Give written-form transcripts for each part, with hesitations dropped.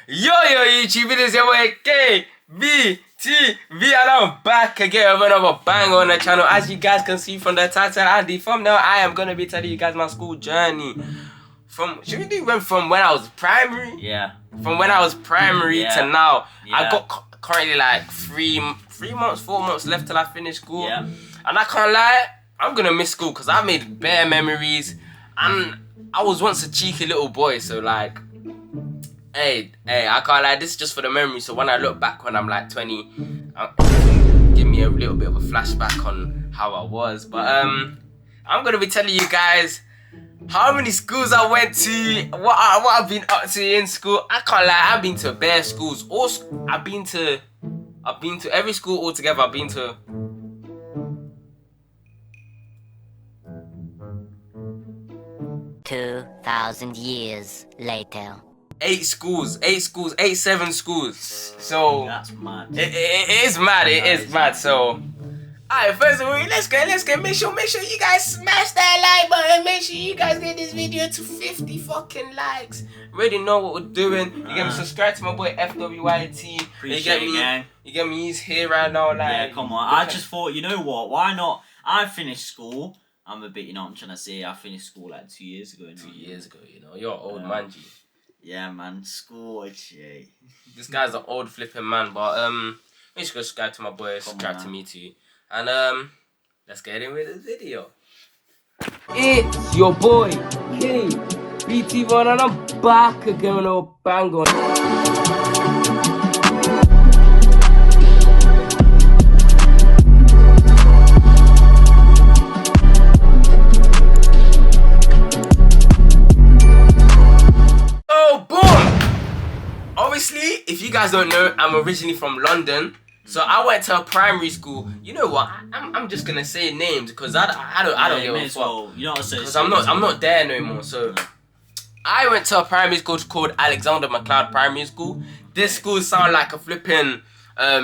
Yo YouTube, it is your boy KBTV and I'm back again with another banger on the channel. As you guys can see from the title and the thumbnail, I am gonna be telling you guys my school journey. From when I was primary? Yeah. From when I was primary to now. Yeah. I got currently like 4 months left till I finish school. Yeah. And I can't lie, I'm gonna miss school because I made bare memories and I was once a cheeky little boy, so like Hey, I can't lie, this is just for the memory, so when I look back when I'm like 20, give me a little bit of a flashback on how I was. But I'm gonna be telling you guys how many schools I went to, what I've been up to in school. I can't lie, I've been to bare schools. I've been to every school altogether. I've been to 2,000 years later. 7 schools. So That's mad. It is mad. It is mad. So, alright, first of all, let's get. Make sure you guys smash that like button. Make sure you guys get this video to 50 fucking likes. Already know what we're doing. You get me? Subscribe to my boy FWYT. Appreciate it, gang. You get me? He's here right now. Like, Yeah, come on. I just thought, you know what? Why not? I finished school. I'm a bit, you know what I'm trying to say. I finished school like 2 years ago. 2 years ago, you know. You're an old man, G. Yeah, man. School, shit. This guy's an old flipping man, but make sure you subscribe to my boy, subscribe to me too. And let's get in with the video. It's your boy, KBTV, and I'm back again with a bang on. Obviously, if you guys don't know, I'm originally from London, so I went to a primary school. You know what? I'm just gonna say names because I don't give a fuck. You know what I'm saying? Because I'm not there no more. So I went to a primary school called Alexander McLeod Primary School. This school sound like a flipping a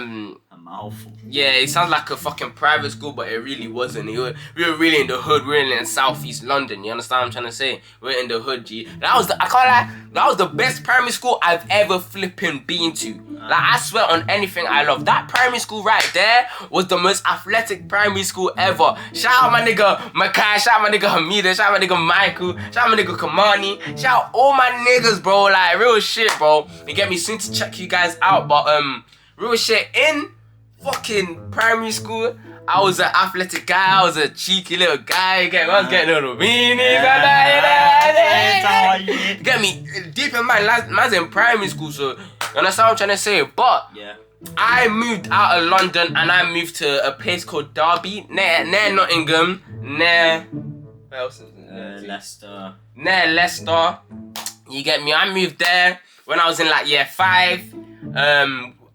mouthful. Yeah, it sounds like a fucking private school, but it really wasn't. We were really in the hood. We were in southeast London. You understand what I'm trying to say? We're in the hood, G. I can't lie, that was the best primary school I've ever flipping been to. Like, I swear on anything I love. That primary school right there was the most athletic primary school ever. Shout out my nigga Makai, shout out my nigga Hamida, shout out my nigga Michael, shout out my nigga Kamani, shout out all my niggas, bro. Like, real shit, bro. You get me? Soon to check you guys out, but real shit, in fucking primary school, I was an athletic guy. I was a cheeky little guy. I was getting a little beanie. Get me? Deep in mind, man's in primary school, so you understand what I'm trying to say? But yeah, I moved out of London and I moved to a place called Derby, near Nottingham, near where else is it? Leicester. Near Leicester. You get me? I moved there when I was in like year 5.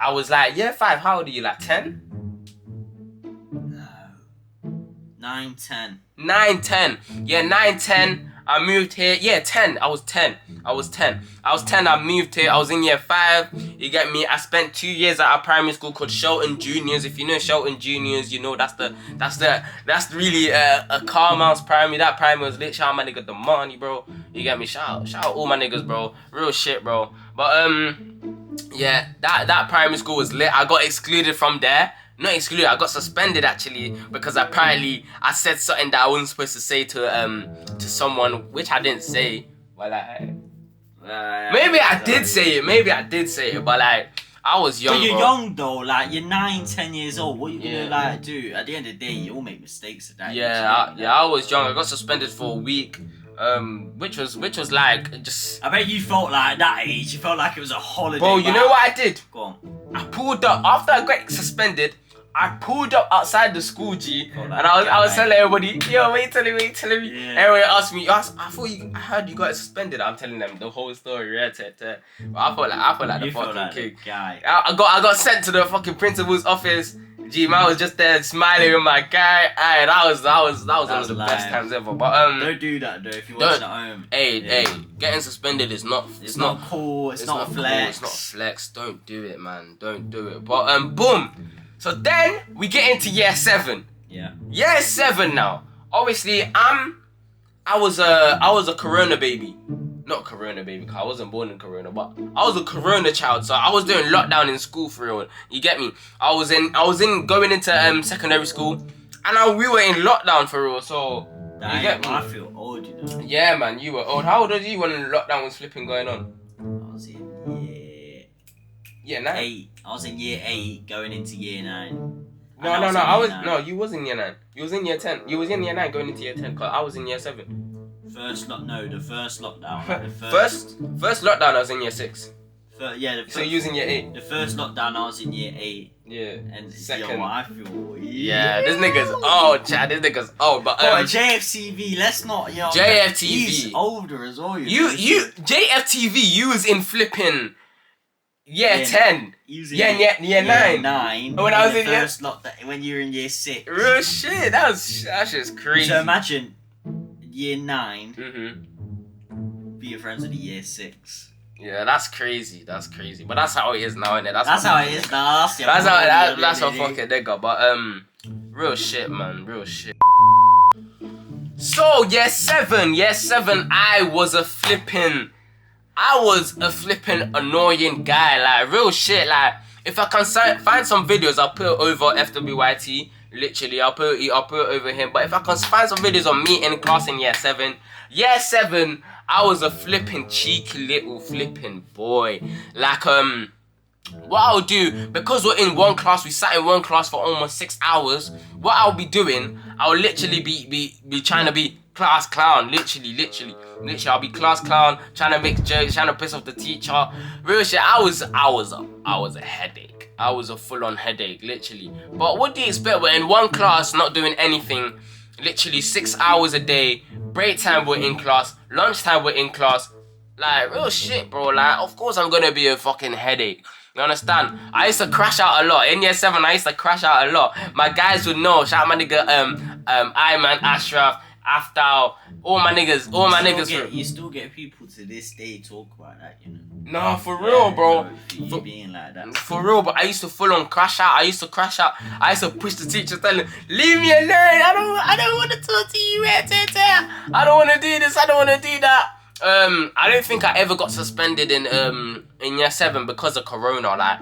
I was like, year 5, how old are you? Like 10? No. 9, 10. 9, 10. Yeah, 9, 10. I moved here. Yeah, 10. I was 10. I moved here. I was in year 5. You get me? I spent 2 years at a primary school called Shelton Juniors. If you know Shelton Juniors, you know that's really a Carl Mouse primary. That primary was lit. Shout out my nigga Damani, bro. You get me? Shout out all my niggas, bro. Real shit, bro. But yeah, that primary school was lit. I got excluded from there. Not excluded, I got suspended actually because apparently I said something that I wasn't supposed to say to someone, which I didn't say. But like, maybe I did say it, but like, I was young. But you're bro. young though, like you're 9, 10 years old. What you gonna like do? At the end of the day, you all make mistakes at that. I was young. I got suspended for a week. Which was like just. I bet you felt like that age. You felt like it was a holiday. Bro, you know what I did? Go on. I pulled up after I got suspended. I pulled up outside the school, G, and I was telling everybody, yo, wait telling me. Yeah. Everyone asked me, I heard you got suspended. I'm telling them the whole story, yeah. But I felt like the fucking king. Guy. I got sent to the fucking principal's office. G, man was just there smiling with my guy. Aye, that was one of the best times ever. But don't do that though if you're watching at home. Hey, getting suspended is not. It's not cool. It's not a flex. Cool, it's not flex. Don't do it, man. Don't do it. But boom. So then we get into year 7. Yeah. Year 7 now. Obviously, I was a Corona baby. not Corona, baby, because I wasn't born in Corona, but I was a Corona child, so I was doing lockdown in school for real. You get me? I was in going into secondary school, and we were in lockdown for real. So you get me? I feel old, you know. Yeah, man, you were old. How old was you when lockdown was flipping going on? I was in year 9. 8. I was in year 8, going into year 9. No, you was in year 9. You was in year 10. You was in year 9 going into year 10, because I was in year 7. The first lockdown. First lockdown, I was in year 6. So you was in year 8. The first lockdown, I was in year 8. Yeah. And second. yo, I feel. Yeah, this nigga's old, Chad. This nigga's old, but JFTV. Let's not, yo. JFTV. He's older as well. You JFTV. You was in flipping year 10. Year 9. 9. When I was in year first lockdown, when you were in year 6. Real shit. That's just crazy. So imagine year 9. Mhm. Be your friends with the year 6. Yeah, that's crazy. That's crazy. But that's how it is now, innit? That's how it is now. That's how fucking nigga. But real shit, man. Real shit. So year 7, I was a flipping annoying guy. Like real shit. Like if I can find some videos, I'll put it over FWYT. Literally, I'll put it over him. But if I can find some videos on me in class in year 7, I was a flipping cheeky little flipping boy. Like what I'll do, because we're in one class, we sat in one class for almost 6 hours. What I'll be doing, I'll literally be trying to be class clown. Literally, I'll be class clown, trying to make jokes, trying to piss off the teacher. Real shit. I was a headache. I was a full-on headache, literally. But what do you expect? We're in one class, not doing anything. Literally 6 hours a day. Break time we're in class. Lunchtime we're in class. Like real shit, bro. Like of course I'm gonna be a fucking headache. You understand? I used to crash out a lot. In year 7, I used to crash out a lot. My guys would know. Shout out my nigga Ayman, Ashraf, Aftal, all my niggas. You still get people to this day talk about that, you know. Nah, for real, bro. For being like that. For real, but I used to full on crash out. I used to push the teacher, tell him, leave me alone. I don't want to talk to you. I don't want to do this. I don't want to do that. I don't think I ever got suspended in year 7 because of Corona. Like,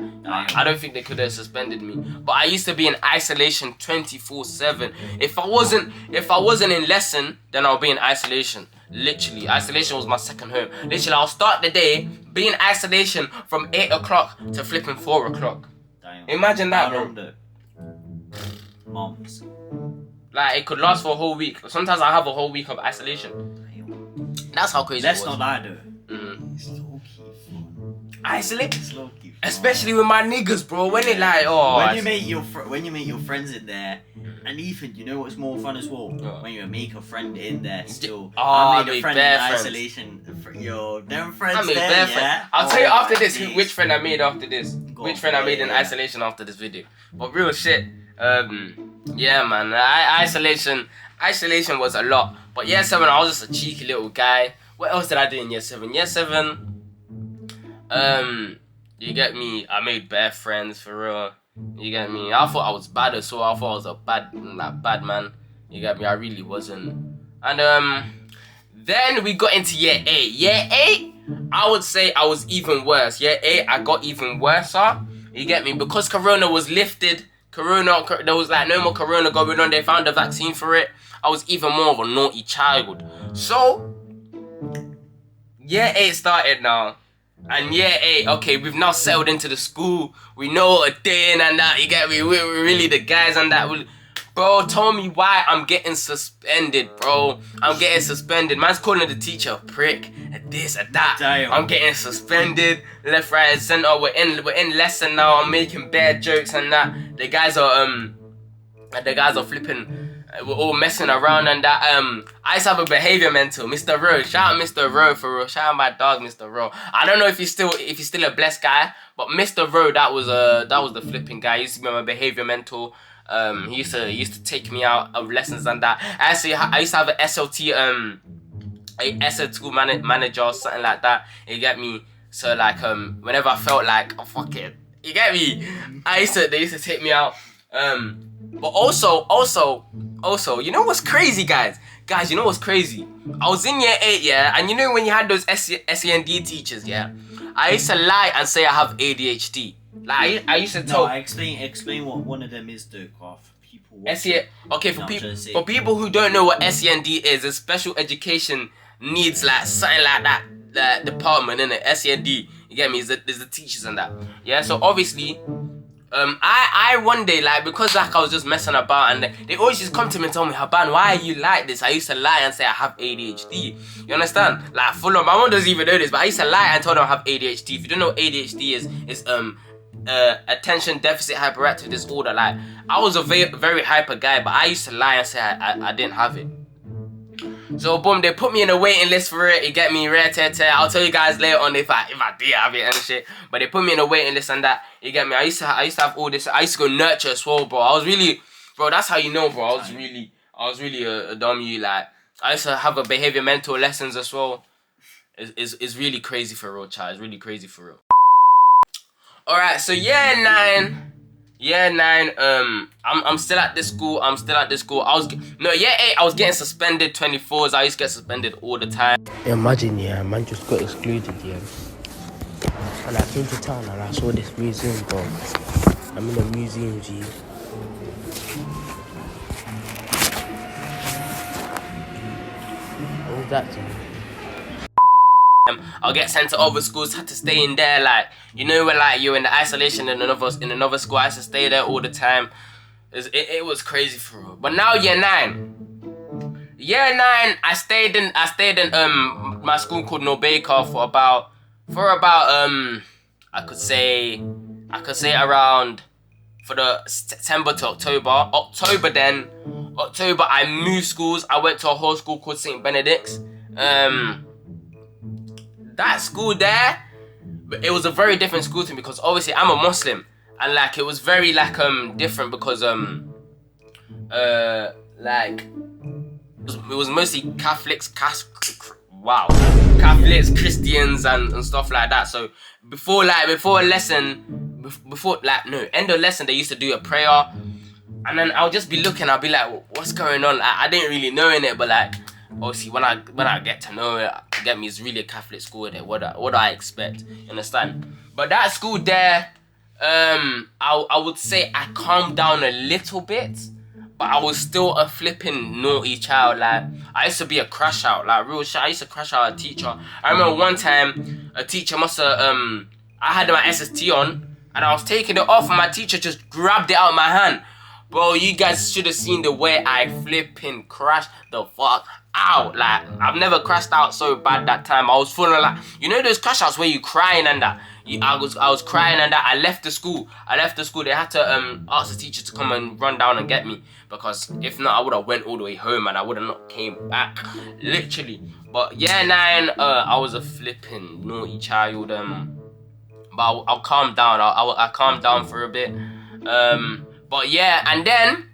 I don't think they could have suspended me. But I used to be in isolation 24/7. If I wasn't in lesson, then I'll be in isolation. Literally, isolation was my second home. Literally, I'll start the day, be in isolation from 8 o'clock to flipping 4 o'clock. Damn. Imagine that, bro. Months. Like, it could last for a whole week. Sometimes I have a whole week of isolation. That's how crazy it was. Let's not lie, though. Mm-hmm. It's low-key fun. Isolate? It's low-key fun. Especially with my niggas, bro. When they like, when you meet your friends in there, and even you know what's more fun as well? When you make a friend in there still. I made a friend in isolation. Yo, them friends there, yeah. I'll tell you after this which friend I made after this. Which friend I made in isolation after this video. But real shit. Yeah, man. Isolation was a lot. But year 7, I was just a cheeky little guy. What else did I do in year 7? Year 7, you get me? I made bare friends for real. You get me? I thought I was bad as well. I thought I was a bad man. You get me? I really wasn't. And then we got into year 8. Year 8, I would say I was even worse. Year 8, I got even worse. You get me? Because Corona was lifted. There was like no more Corona going on. They found a vaccine for it. I was even more of a naughty child. So, year 8 started now. And year 8, okay, we've now settled into the school. We know what a day in and that, you get me? We're really the guys and that. Bro, tell me why I'm getting suspended, bro. I'm getting suspended. Man's calling the teacher a prick, and this and that. Damn. I'm getting suspended, left, right, and center. We're in lesson now. I'm making bad jokes and that. The guys are flipping. We're all messing around and that. I used to have a behavior mentor, Mr. Rowe. Shout out Mr. Rowe for real. Shout out my dog, Mr. Rowe. I don't know if he's still a blessed guy, but Mr. Rowe, that was the flipping guy. He used to be my behavior mentor. He used to take me out of lessons and that. I used to have a SLT manager or something like that. You get me? So like whenever I felt like, oh fuck it, you get me? They used to take me out. But also, you know what's crazy, guys? Guys, you know what's crazy? I was in year 8, yeah, and you know when you had those SEND teachers, yeah, I used to lie and say I have ADHD. Like I used to tell. No, explain what one of them is, though, for people. Okay, for people who don't know what SEND is, a special education needs, like something like that department in it. SEND, you get me? There's the teachers and that. Yeah, so obviously. I one day, like, because like I was just messing about, and they always just come to me and tell me, Haban, why are you like this? I used to lie and say I have ADHD. You understand? Like, full on. My mom doesn't even know this, but I used to lie and tell them I have ADHD. If you don't know what ADHD is attention deficit hyperactive disorder. Like, I was a very hyper guy, but I used to lie and say I didn't have it. So boom, they put me in a waiting list for it. You get me, I'll tell you guys later on if I did have it and shit. But they put me in a waiting list and that. You get me. I used to have all this. I used to go nurture as well, bro. I was really, bro. That's how you know, bro. I was really a dumb you. Like, I used to have a behavior mental lessons as well. It's really crazy for real, child. It's really crazy for real. All right, so year 9. I'm still at this school. I was year 8. I was getting suspended 24s. I used to get suspended all the time. Imagine, yeah, man just got excluded, yeah. And I came to town and I saw this museum, bro. I'm in a museum, G. What was that, G? I'll get sent to other schools, had to stay in there, like, you know, where like you're in the isolation in another school. I used to stay there all the time. It was crazy for real. But now year 9, I stayed in my school called Nobaker for about I could say around for the September to October. October I moved schools. I went to a whole school called St. Benedict's. That school there, it was a very different school to me because obviously I'm a Muslim, and like it was very like different because like it was mostly Catholics, Christians and stuff like that. So before end of lesson they used to do a prayer, and then I'll just be looking. I'll be like, what's going on? I didn't really know in it, but like. Obviously, when I get to know it, get me, it's really a Catholic school there. What do I expect? You understand? But that school there, I would say I calmed down a little bit, but I was still a flipping naughty child. Like, I used to be a crash out, like real shit. I used to crash out a teacher. I remember one time a teacher must have I had my SST on and I was taking it off, and my teacher just grabbed it out of my hand. Bro, you guys should have seen the way I flipping crashed the fuck out. Like, I've never crashed out so bad that time. I was full of like, you know those crash outs where you crying and that. I was crying and that. I left the school. They had to ask the teacher to come and run down and get me, because if not, I would have went all the way home and I would have not came back, literally. But year 9, I was a flipping naughty child. But I'll calm down. I calmed down for a bit. But yeah, and then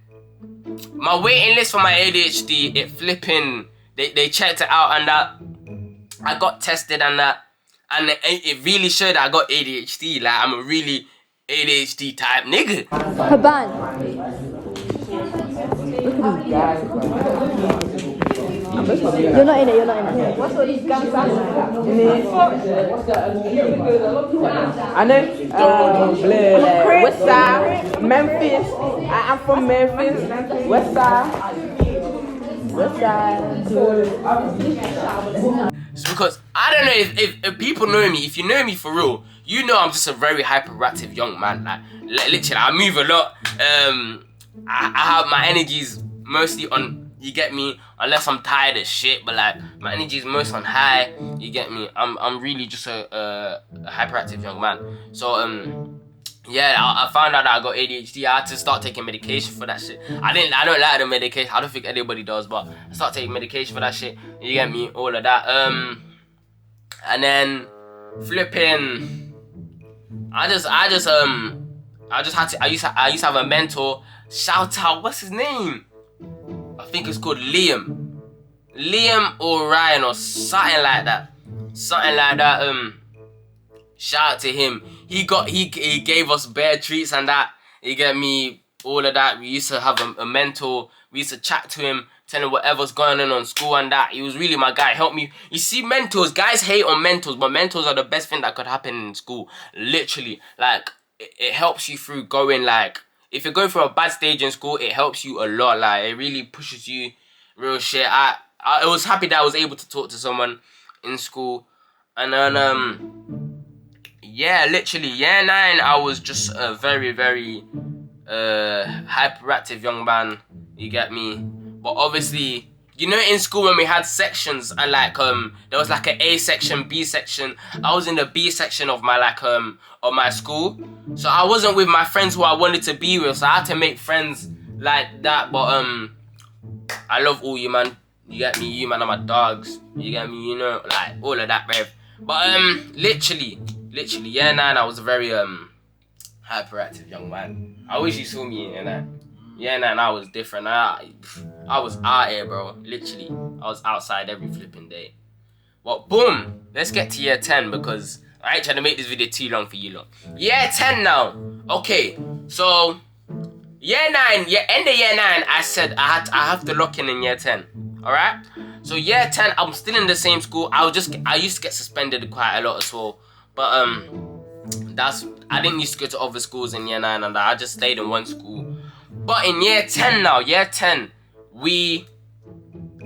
my waiting list for my ADHD, it flipping, they checked it out and that. I got tested and that, and it really showed that I got ADHD. Like, I'm a really ADHD type nigga. Haban. You're not in it. What's all these guns I know. West Side, Memphis. I'm from Memphis. West Side. It's because I don't know if people know me. If you know me for real, you know I'm just a very hyperactive young man. Like, literally, I move a lot. I have my energies mostly on. You get me? Unless I'm tired as shit, but like my energy is most on high. You get me? I'm really just a hyperactive young man. So yeah, I found out that I got ADHD. I had to start taking medication for that shit. I don't like the medication. I don't think anybody does, but I started taking medication for that shit. You get me? All of that. And then flipping. I used to have a mentor. Shout out, what's his name? I think it's called Liam or Ryan or something like that. Shout out to him. He gave us bare treats and that. You get me? All of that. We used to have a mentor. We used to chat to him, tell him whatever's going on school and that. He was really my guy. Helped me. You see, mentors, guys hate on mentors, but mentors are the best thing that could happen in school. Literally, like, it helps you through going, like, if you're going through a bad stage in school, it helps you a lot. Like, it really pushes you. Real shit. I was happy that I was able to talk to someone in school. And then, yeah, literally, year 9, I was just a very, very hyperactive young man. You get me? But obviously, you know, in school when we had sections, and like there was like an A section, B section. I was in the B section of my of my school, so I wasn't with my friends who I wanted to be with. So I had to make friends like that. But I love all you, man. You get me? You man are my dogs. You get me? You know, like all of that, bruv. But literally, year 9, I was a very hyperactive young man. I wish you saw me in that. Year 9, I was different. I was out here, bro. Literally, I was outside every flipping day. But boom, let's get to year 10 because I ain't trying to make this video too long for you lot. Year 10 now. Okay, so year 9, end of year 9, I said I have to lock in year 10. All right. So year 10, I'm still in the same school. I used to get suspended quite a lot as well. But I didn't used to go to other schools in year 9 and I just stayed in one school. But in year 10 now, year 10,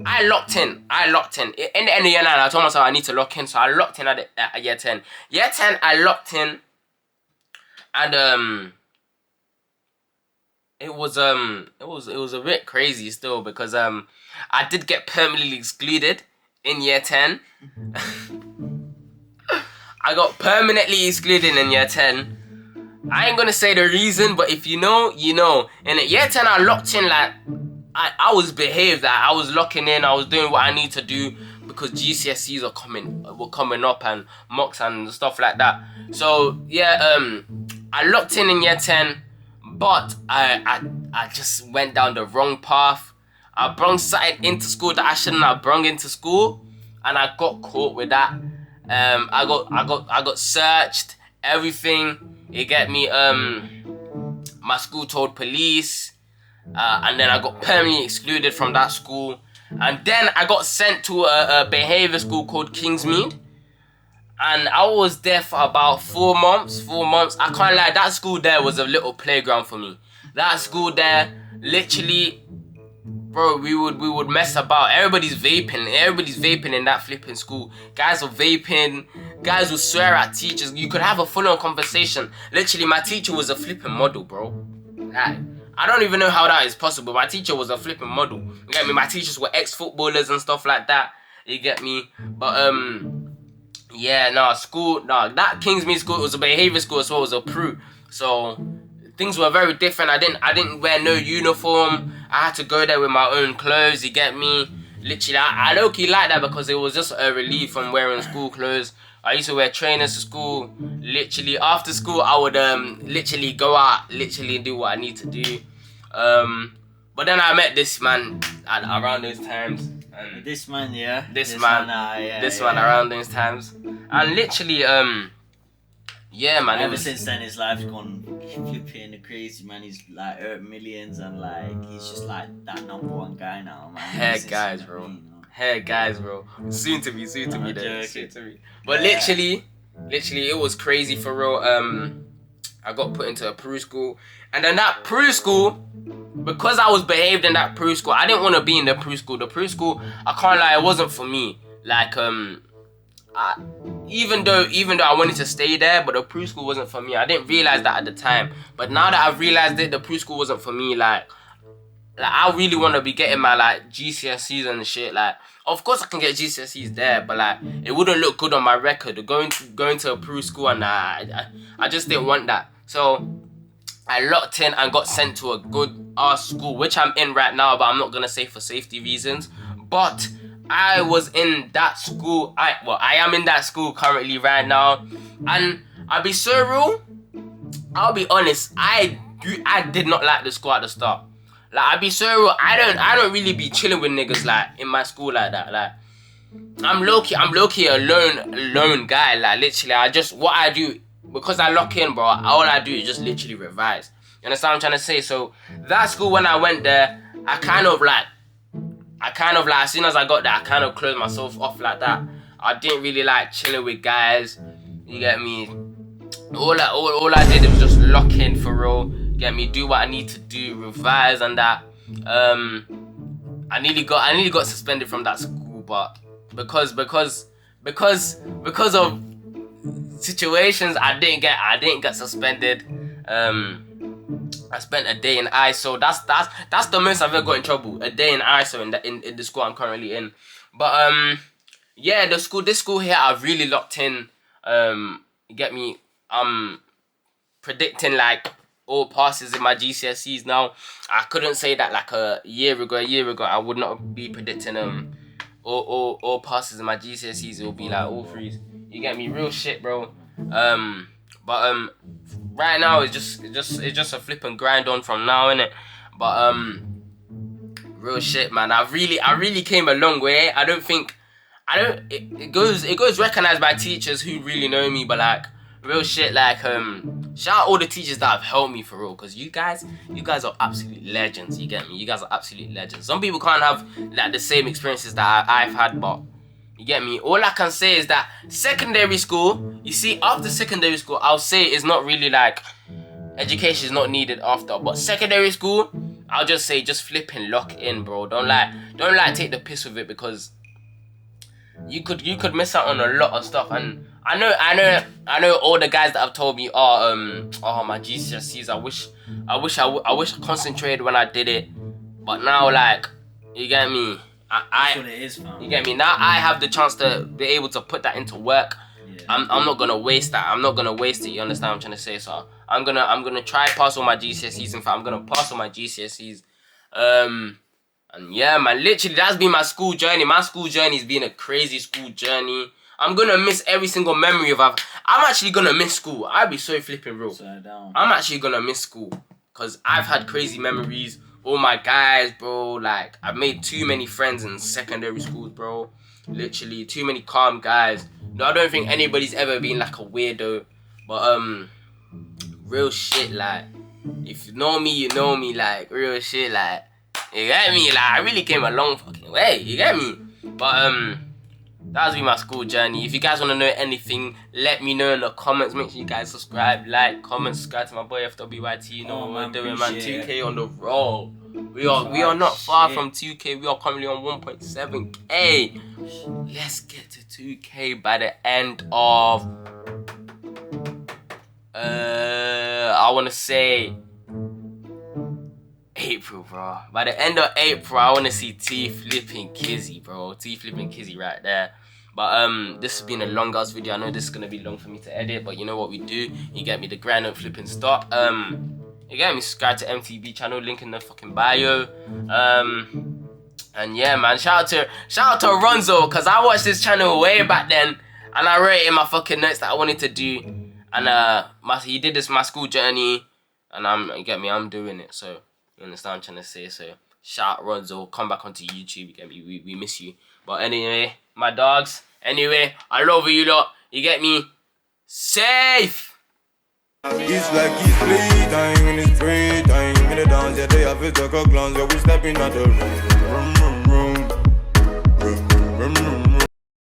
I locked in. In the end of year 9, I told myself I need to lock in, so I locked in at year 10. Year 10, I locked in, and it was a bit crazy still because I did get permanently excluded in year 10. I got permanently excluded in year 10. I ain't gonna say the reason, but if you know, you know. And at year 10, I locked in, like, I was behaved, like, I was locking in, I was doing what I need to do because GCSEs were coming up and mocks and stuff like that. So, yeah, I locked in year 10, but I just went down the wrong path. I brung something into school that I shouldn't have brung into school, and I got caught with that. I got searched, everything. You get me? My school told police, and then I got permanently excluded from that school. And then I got sent to a behaviour school called Kingsmead, and I was there for about 4 months. I can't lie, that school there was a little playground for me. That school there, literally, bro, we would mess about. Everybody's vaping in that flipping school. Guys were vaping. Guys would swear at teachers. You could have a full-on conversation. Literally, my teacher was a flipping model, bro. I don't even know how that is possible. My teacher was a flipping model. You get me? My teachers were ex-footballers and stuff like that. You get me? But yeah, that Kingsmead school, it was a behaviour school as well as a Peru. So things were very different. I didn't wear no uniform. I had to go there with my own clothes. You get me? Literally, I low-key like that because it was just a relief from wearing school clothes. I used to wear trainers to school. Literally, after school, I would literally go out, literally do what I need to do. But then I met this man around those times. This man, yeah. This man around those times. And literally, yeah, man. Ever since then, his life's gone flipping crazy, man. He's like earned millions and like he's just like that #1 guy now, man. Hair guys, bro. Soon to be though. But yeah. literally, it was crazy for real. I got put into a Peru school, and then that Peru school, because I was behaved in that Peru school, I didn't want to be in the Peru school. The Peru school, I can't lie, it wasn't for me. Like even though I wanted to stay there, but the Peru school wasn't for me. I didn't realize that at the time, but now that I've realized it, the Peru school wasn't for me. Like I really want to be getting my like GCSEs and shit. Like, of course I can get GCSEs there, but like it wouldn't look good on my record going to a Peru school, and I just didn't want that. So I locked in and got sent to a good ass school, which I'm in right now, but I'm not gonna say for safety reasons. But I was in that school. I am in that school currently right now, and I'll be so real. I'll be honest. I did not like the school at the start. Like, I'll be so real. I don't really be chilling with niggas like in my school like that. Like, I'm low key a lone guy. Like, literally, what I do, because I lock in, bro, all I do is just literally revise. You understand what I'm trying to say? So that school, when I went there, I kind of like, as soon as I got there, I kind of closed myself off like that. I didn't really like chilling with guys. You get me? All I did was just lock in for real. You get me? Do what I need to do, revise and that. I nearly got suspended from that school, but because of situations, I didn't get suspended. I spent a day in ISO. That's the most I've ever got in trouble. A day in ISO in the school I'm currently in. But yeah, this school here I've really locked in. You get me? I'm predicting like all passes in my GCSEs now. I couldn't say that like a year ago I would not be predicting all passes in my GCSEs. It will be like all threes. You get me? Real shit, bro. But right now it's just a flip and grind on from now, innit? But real shit, man. I really came a long way. It goes recognized by teachers who really know me, but like real shit, like shout out all the teachers that have helped me for real, because you guys are absolute legends. You get me? You guys are absolute legends. Some people can't have like the same experiences that I've had, but you get me? All I can say is that secondary school, you see, after secondary school, I'll say it's not really like education is not needed after, but secondary school, I'll just say just flip and lock in, bro. Don't take the piss with it, because you could miss out on a lot of stuff. And I know all the guys that have told me, oh my GCSEs, I wish I concentrated when I did it, but now like, you get me? That's what it is, fam. You get me? Now I have the chance to be able to put that into work. Yeah. I'm not gonna waste that. I'm not gonna waste it. You understand what I'm trying to say? So I'm gonna try pass all my GCSEs. In fact, I'm gonna pass all my GCSEs. And yeah, man, literally that's been my school journey. My school journey's been a crazy school journey. I'm gonna miss every single memory of I'm actually gonna miss school. I'll be so flipping real. I'm actually gonna miss school, because I've had crazy memories. All my guys, bro, like, I've made too many friends in secondary schools, bro. Literally, too many calm guys. No, I don't think anybody's ever been, like, a weirdo. But, real shit, like, if you know me, you know me, like, real shit, like, you get me? Like, I really came a long fucking way, you get me? But, that's been my school journey. If you guys want to know anything, let me know in the comments. Make sure you guys subscribe, like, comment, subscribe to my boy FWYT. You know what we're doing, man. 2K on the roll. We are not far from 2K. We are currently on 1.7K. Let's get to 2K by the end of I want to say April, bro. By the end of April, I want to see T flipping Kizzy, bro. T flipping Kizzy right there. But this has been a long ass video. I know this is gonna be long for me to edit, but you know what we do. You get me, the grind and flipping stop. You get me, subscribe to MTB channel, link in the fucking bio. And yeah, man, shout out to Ronzo, cause I watched this channel way back then, and I wrote in my fucking notes that I wanted to do. And he did my school journey, and you get me, I'm doing it. So you understand what I'm trying to say? So shout out Ronzo, come back onto YouTube. You get me? We miss you. But anyway, my dogs. Anyway, I love you lot. You get me? Safe. It's like it's playtime when it's free time. In the dance, yeah, they have it like a glance. Yeah, we stepping at the room.